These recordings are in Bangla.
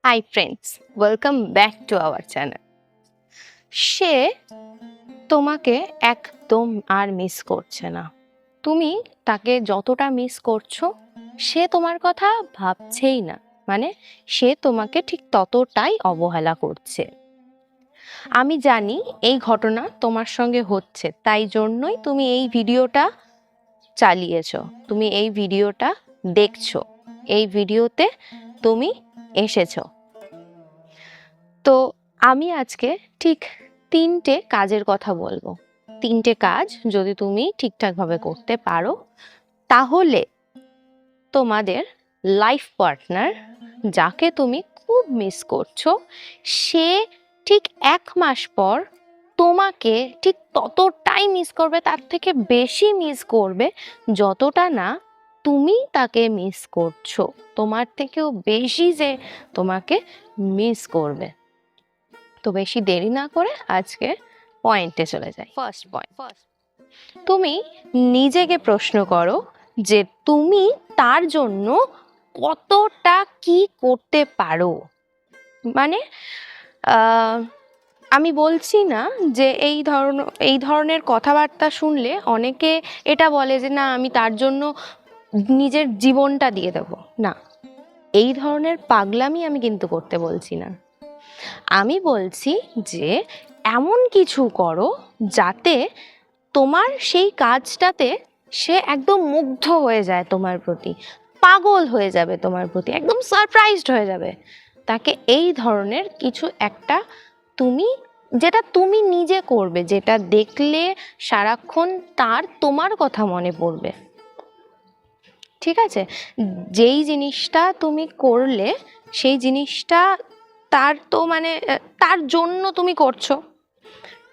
High friends, welcome back to our channel. সে তোমাকে একদম আর মিস করছে না। তুমি তাকে যতটা মিস করছো সে তোমার কথা ভাবছেই না, মানে সে তোমাকে ঠিক ততটাই অবহেলা করছে। আমি জানি এই ঘটনা তোমার সঙ্গে হচ্ছে, তাই জন্যই তুমি এই ভিডিওটা চালিয়েছো, তুমি এই ভিডিওটা দেখছো, এই ভিডিওতে তুমি এসেছো। তো আমি আজকে ঠিক 3টে কাজের কথা বলবো। 3টে কাজ যদি তুমি ঠিকঠাকভাবে করতে পারো, তাহলে তোমাদের লাইফ পার্টনার, যাকে তুমি খুব মিস করছো, সে ঠিক 1 মাস পর তোমাকে ঠিক ততটাই মিস করবে, তার থেকে বেশি মিস করবে, যতটা না তুমি তাকে মিস করছো। তোমার থেকেও বেশি যে তোমাকে মিস করবে। তো বেশি দেরি না করে আজকে পয়েন্টে চলে যাই। ফার্স্ট পয়েন্ট, তুমি নিজেকে প্রশ্ন করো যে তুমি তার জন্য কতটা কি করতে পারো। মানে আমি বলছি না যে এই ধরনের কথাবার্তা শুনলে অনেকে এটা বলে যে না, আমি তার জন্য নিজের জীবনটা দিয়ে দেব। না, এই ধরনের পাগলামি আমি কিন্তু করতে বলছি না। আমি বলছি যে এমন কিছু করো যাতে তোমার সেই কাজটাতে সে একদম মুগ্ধ হয়ে যায়, তোমার প্রতি পাগল হয়ে যাবে, তোমার প্রতি একদম সারপ্রাইজড হয়ে যাবে। তাকে এই ধরনের কিছু একটা তুমি, যেটা তুমি নিজে করবে, যেটা দেখলে সারাক্ষণ তার তোমার কথা মনে পড়বে। ঠিক আছে? যেই জিনিসটা তুমি করলে সেই জিনিসটা তার তো মানে তার জন্য তুমি করছো,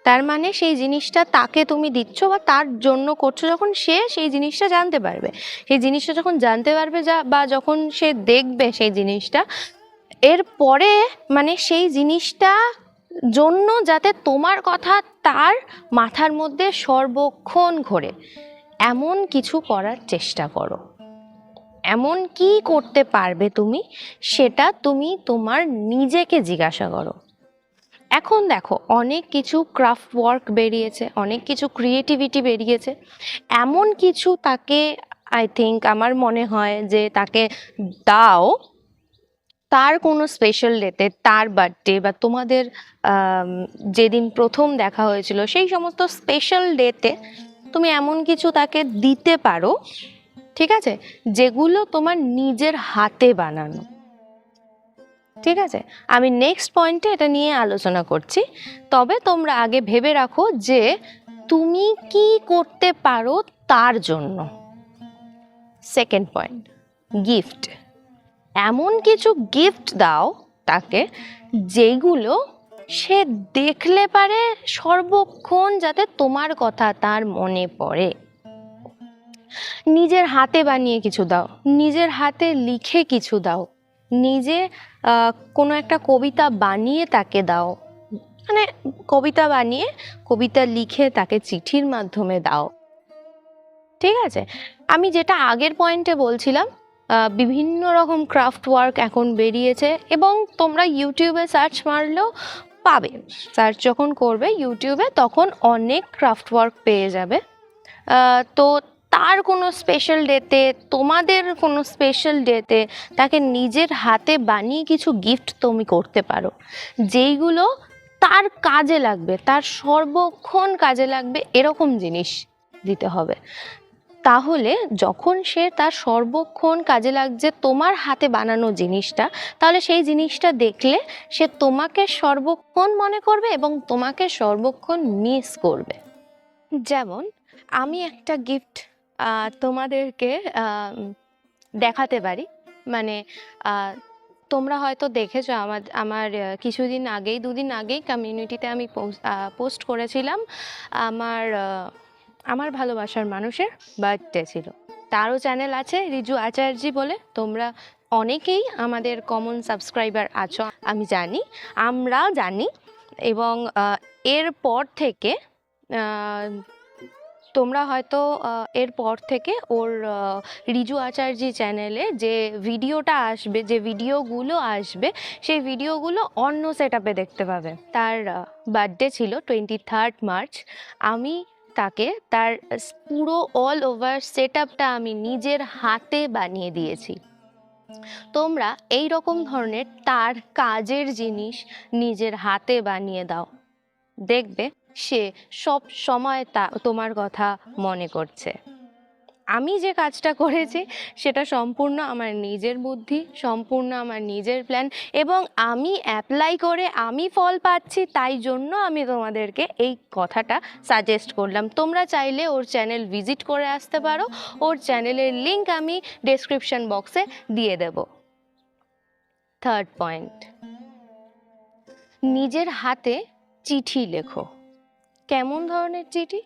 তার মানে সেই জিনিসটা তাকে তুমি দিচ্ছ বা তার জন্য করছো। যখন সে সেই জিনিসটা জানতে পারবে, সেই জিনিসটা যখন জানতে পারবে বা যখন সে দেখবে সেই জিনিসটা, এরপরে মানে সেই জিনিসটা জন্য যাতে তোমার কথা তার মাথার মধ্যে সর্বক্ষণ ঘোরে, এমন কিছু করার চেষ্টা করো। এমন কি করতে পারবে তুমি, সেটা তুমি তোমার নিজেকে জিজ্ঞাসা করো। এখন দেখো, অনেক কিছু ক্রাফট ওয়ার্ক বেরিয়েছে, অনেক কিছু ক্রিয়েটিভিটি বেরিয়েছে। এমন কিছু তাকে, আই থিঙ্ক, আমার মনে হয় যে তাকে দাও তার কোনো স্পেশাল ডেতে, তার বার্থডে বা তোমাদের যেদিন প্রথম দেখা হয়েছিল সেই সমস্ত স্পেশাল ডেতে তুমি এমন কিছু তাকে দিতে পারো, ঠিক আছে, যেগুলো তোমার নিজের হাতে বানানো। ঠিক আছে, আমি নেক্সট পয়েন্টে এটা নিয়ে আলোচনা করছি। তবে তোমরা আগে ভেবে রাখো যে তুমি কি করতে পারো তার জন্য। Second point, gift. এমন কিছু গিফট দাও তাকে যেগুলো সে দেখলে পারে সর্বক্ষণ যাতে তোমার কথা তার মনে পড়ে। নিজের হাতে বানিয়ে কিছু দাও, নিজের হাতে লিখে কিছু দাও, নিজে কোনো একটা কবিতা বানিয়ে তাকে দাও, মানে কবিতা বানিয়ে, কবিতা লিখে তাকে চিঠির মাধ্যমে দাও। ঠিক আছে, আমি যেটা আগের পয়েন্টে বলছিলাম, বিভিন্ন রকম ক্রাফট ওয়ার্ক এখন বেরিয়েছে এবং তোমরা ইউটিউবে সার্চ মারলেও পাবে। সার্চ যখন করবে ইউটিউবে তখন অনেক ক্রাফট ওয়ার্ক পেয়ে যাবে। তো তার কোনো স্পেশাল ডেতে, তোমাদের কোনো স্পেশাল ডেতে তাকে নিজের হাতে বানিয়ে কিছু গিফট তুমি করতে পারো, যেইগুলো তার কাজে লাগবে, তার সর্বক্ষণ কাজে লাগবে, এরকম জিনিস দিতে হবে। তাহলে যখন সে তার সর্বক্ষণ কাজে লাগছে তোমার হাতে বানানো জিনিসটা, তাহলে সেই জিনিসটা দেখলে সে তোমাকে সর্বক্ষণ মনে করবে এবং তোমাকে সর্বক্ষণ মিস করবে। যেমন আমি একটা গিফট তোমাদেরকে দেখাতে পারি। মানে তোমরা হয়তো দেখেছো, আমার কিছুদিন আগেই, 2 দিন আগেই কমিউনিটিতে আমি পোস্ট করেছিলাম আমার ভালোবাসার মানুষের বার্থডে ছিল। তারও চ্যানেল আছে, রিজু আচার্যি বলে। তোমরা অনেকেই আমাদের কমন সাবস্ক্রাইবার আছো, আমি জানি, আমরা জানি। এবং এরপর থেকে তোমরা হয়তো এরপর থেকে ওর রিজু আচার্যি চ্যানেলে যে ভিডিওটা আসবে, যে ভিডিওগুলো আসবে, সেই ভিডিওগুলো অন্য সেটআপে দেখতে পাবে। তার বার্থডে ছিল 23 মার্চ। আমি তাকে তার পুরো অল ওভার সেটআপটা আমি নিজের হাতে বানিয়ে দিয়েছি। তোমরা এই রকম ধরনের তার কাজের জিনিস নিজের হাতে বানিয়ে দাও, দেখবে সে সব সময় তোমার কথা মনে করছে। আমি যে কাজটা করেছি সেটা সম্পূর্ণ আমার নিজের বুদ্ধি, সম্পূর্ণ আমার নিজের প্ল্যান, এবং আমি অ্যাপ্লাই করে আমি ফল পাচ্ছি, তাই জন্য আমি তোমাদেরকে এই কথাটা সাজেস্ট করলাম। তোমরা চাইলে ওর চ্যানেল ভিজিট করে আসতে পারো, ওর চ্যানেলের লিংক আমি ডেসক্রিপশন বক্সে দিয়ে দেব। থার্ড পয়েন্ট, নিজের হাতে চিঠি লেখো। কেমন ধরনের চিঠি?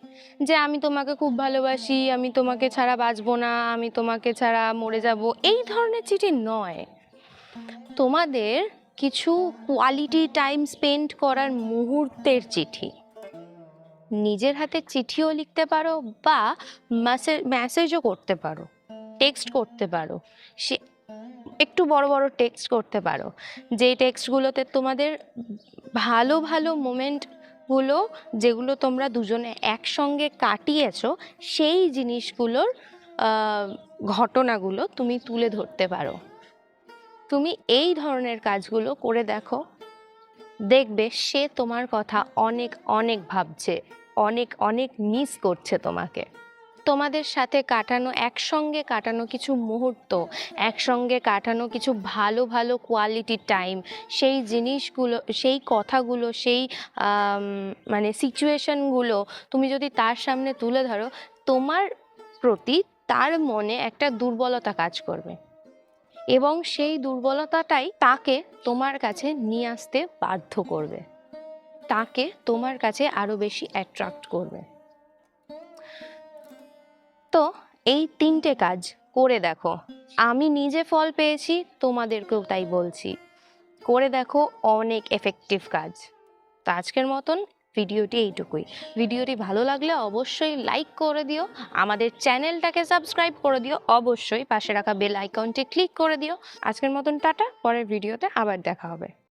যে আমি তোমাকে খুব ভালোবাসি, আমি তোমাকে ছাড়া বাঁচবো না, আমি তোমাকে ছাড়া মরে যাব, এই ধরনের চিঠি নয়। তোমাদের কিছু কোয়ালিটি টাইম স্পেন্ড করার মুহূর্তের চিঠি। নিজের হাতে চিঠিও লিখতে পারো বা মেসেজও করতে পারো, টেক্সট করতে পারো। সে একটু বড় বড় টেক্সট করতে পারো, যে টেক্সটগুলোতে তোমাদের ভালো ভালো মোমেন্টগুলো, যেগুলো তোমরা দুজনে একসঙ্গে কাটিয়েছো, সেই জিনিসগুলোর ঘটনাগুলো তুমি তুলে ধরতে পারো। তুমি এই ধরনের কাজগুলো করে দেখো, দেখবে সে তোমার কথা অনেক অনেক ভাবছে, অনেক অনেক মিস করছে তোমাকে। তোমাদের সাথে কাটানো, একসঙ্গে কাটানো কিছু মুহূর্ত, একসঙ্গে কাটানো কিছু ভালো ভালো কোয়ালিটি টাইম, সেই জিনিসগুলো, সেই কথাগুলো, সেই মানে সিচুয়েশনগুলো তুমি যদি তার সামনে তুলে ধরো, তোমার প্রতি তার মনে একটা দুর্বলতা কাজ করবে, এবং সেই দুর্বলতাটাই তাকে তোমার কাছে নিয়ে আসতে বাধ্য করবে, তাকে তোমার কাছে আরো বেশি অ্যাট্রাক্ট করবে। তো এই 3টে কাজ করে দেখো। আমি নিজে ফল পেয়েছি, তোমাদেরকেও তাই বলছি, করে দেখো, অনেক এফেক্টিভ কাজ। তো আজকের মতন ভিডিওটি এইটুকুই। ভিডিওটি ভালো লাগলে অবশ্যই লাইক করে দিও, আমাদের চ্যানেলটাকে সাবস্ক্রাইব করে দিও, অবশ্যই পাশে রাখা বেল আইকনটি ক্লিক করে দিও। আজকের মতন টাটা, পরের ভিডিওতে আবার দেখা হবে।